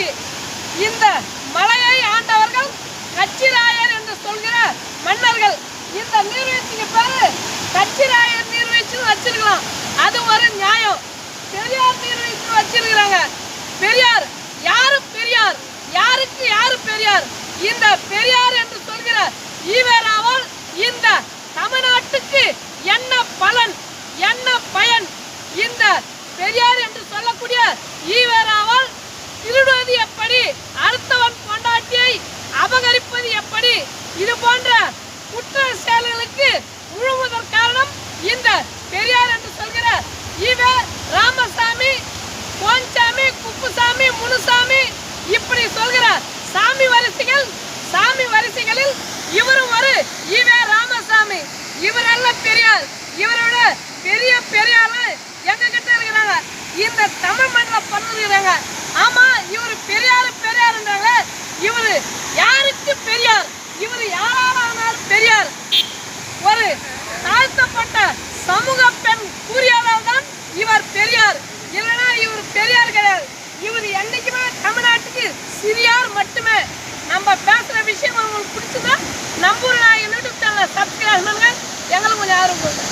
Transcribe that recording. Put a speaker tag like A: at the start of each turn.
A: ஆட்சி. இந்த மலையை ஆண்டவர்கள் கச்சிராயர் என்று சொல்கிற மன்னர்கள். இந்த நீர்வீழ்ச்சிக்கு பேரு கச்சிராயர் நீர்வீழ்ச்சி வச்சிருக்கலாம். அது ஒரு நியாயம். பெரியார் நீர்வீழ்ச்சி வச்சிருக்கிறாங்க. பெரியார் யாரு? பெரியார் யாருக்கு யாரு பெரியார்? இந்த பெரியார் என்று சொல்கிற ஈவேராவால் இந்த தமிழ்நாட்டுக்கு என்ன பலன், என்ன பயன்? இந்த பெரியார் என்று சொல்லக்கூடிய ஈவேராவால் திருடுவது எப்படி, அடுத்தவன் பொண்டாட்டியை அபகரிப்பது எப்படி, இது போன்ற குற்ற செயல்களுக்கு முழுவதற்கு காரணம் இந்த பெரியார் என்று சொல்கிற ஈவே ராமசாமி, கோன்சாமி, குப்புசாமி, முனுசாமி இப்படி சொல்கிற சாமி வரிசைகளில் இவரும் ஒரு ஈவே ராமசாமி. இவர் அல்ல பெரியார். இவரோட பெரிய பெரியார் எங்க கிட்ட இருக்கிறாங்க. இந்த தமிழ் மண்ணில் பண்ணுறாங்க. ஆமா, இவர் பெரியாருன்றாங்க. இவரு யாருக்கு பெரியார்? இவர் யாராலும் பெரியார். ஒரு தாழ்த்தப்பட்ட சமூக பெண் கூறியதால் தான் இவர் பெரியார். இல்லைன்னா இவர் பெரியார் கிடையாது. இவர் என்னைக்குமே தமிழ்நாட்டுக்கு சிறியார் மட்டுமே. நம்ம பேசுற விஷயம் உங்களுக்கு பிடிச்சதா? நம்பூர் நாயகன் யூடியூப் சேனலை சப்ஸ்கிரைப் பண்ணுங்க. எங்களுக்கு கொஞ்சம் ஆர்வம் கொடுங்க.